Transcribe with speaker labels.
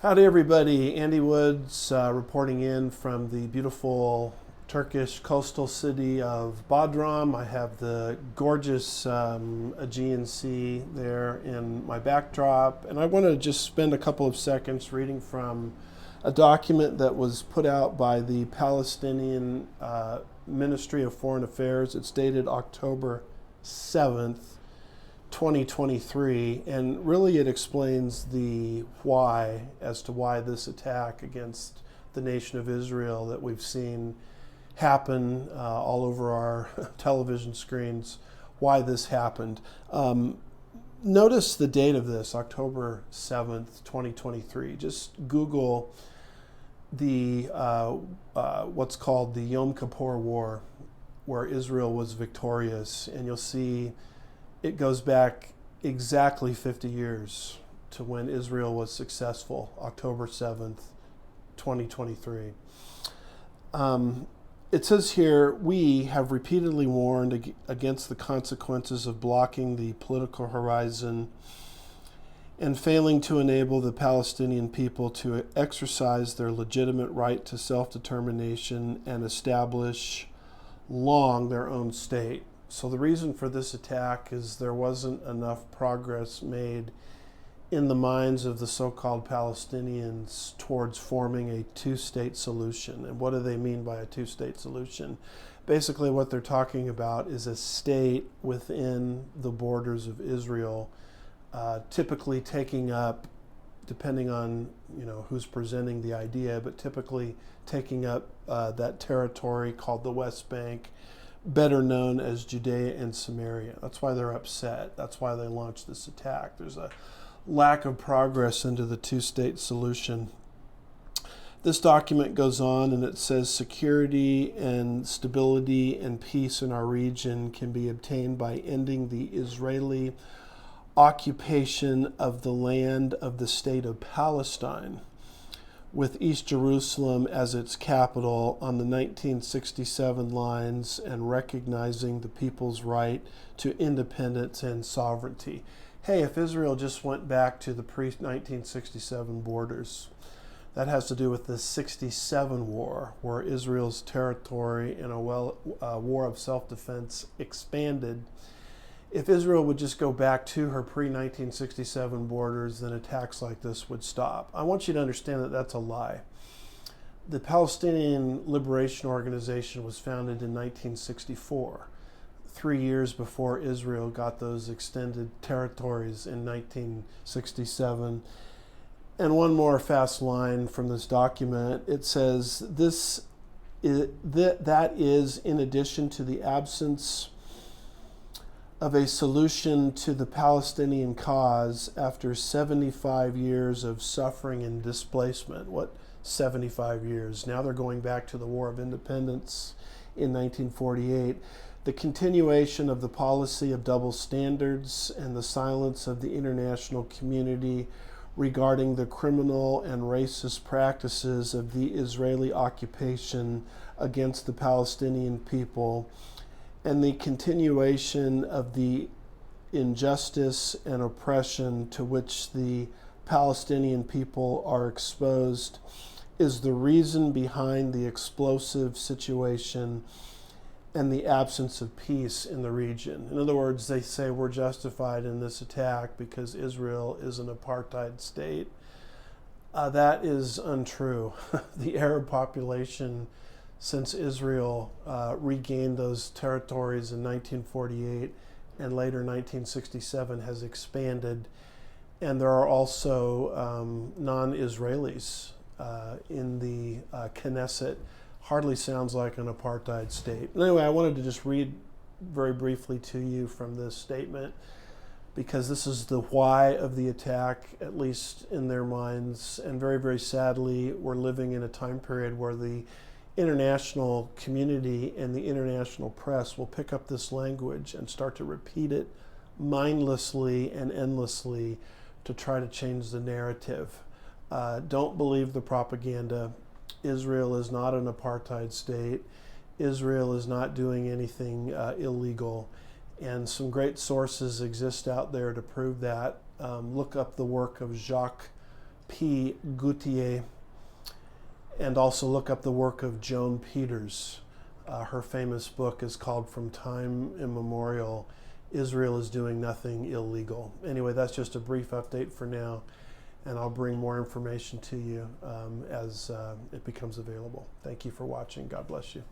Speaker 1: Howdy, everybody. Andy Woods reporting in from the beautiful Turkish coastal city of Bodrum. I have the gorgeous Aegean Sea there in my backdrop, and I want to just spend a couple of seconds reading from a document that was put out by the Palestinian Ministry of Foreign Affairs. It's dated October 7th. 2023, and really it explains the why as to why this attack against the nation of Israel that we've seen happen all over our television screens, why this happened. Notice the date of this, October 7th, 2023. Just Google the what's called the Yom Kippur War, where Israel was victorious, and you'll see it goes back exactly 50 years to when Israel was successful, October 7th, 2023. It says here, we have repeatedly warned against the consequences of blocking the political horizon and failing to enable the Palestinian people to exercise their legitimate right to self-determination and establish their own state. So the reason for this attack is there wasn't enough progress made in the minds of the so-called Palestinians towards forming a two-state solution. And what do they mean by a two-state solution? Basically what they're talking about is a state within the borders of Israel, typically taking up, depending on who's presenting the idea, but typically taking up that territory called the West Bank, better known as Judea and Samaria. That's why they're upset. That's why they launched this attack. There's a lack of progress into the two-state solution. This document goes on and it says security and stability and peace in our region can be obtained by ending the Israeli occupation of the land of the state of Palestine, with East Jerusalem as its capital on the 1967 lines, and recognizing the people's right to independence and sovereignty. Hey, if Israel just went back to the pre-1967 borders, that has to do with the 67 war, where Israel's territory in a war of self-defense expanded. If Israel would just go back to her pre-1967 borders, then attacks like this would stop. I want you to understand that that's a lie. The Palestinian Liberation Organization was founded in 1964, 3 years before Israel got those extended territories in 1967. And one more fast line from this document. It says, that is in addition to the absence of a solution to the Palestinian cause after 75 years of suffering and displacement. What 75 years? Now they're going back to the War of Independence in 1948. The continuation of the policy of double standards and the silence of the international community regarding the criminal and racist practices of the Israeli occupation against the Palestinian people, and the continuation of the injustice and oppression to which the Palestinian people are exposed, is the reason behind the explosive situation and the absence of peace in the region. In other words, they say we're justified in this attack because Israel is an apartheid state. That is untrue. The Arab population, since Israel regained those territories in 1948 and later 1967, has expanded. And there are also non-Israelis in the Knesset. Hardly sounds like an apartheid state. Anyway, I wanted to just read very briefly to you from this statement, because this is the why of the attack, at least in their minds. And very, very sadly, we're living in a time period where the international community and the international press will pick up this language and start to repeat it mindlessly and endlessly to try to change the narrative. Don't believe the propaganda. Israel is not an apartheid state. Israel is not doing anything illegal. And some great sources exist out there to prove that. Look up the work of Jacques P. Goutier, and also look up the work of Joan Peters. Her famous book is called From Time Immemorial, Israel is Doing Nothing Illegal. Anyway, that's just a brief update for now, and I'll bring more information to you as it becomes available. Thank you for watching. God bless you.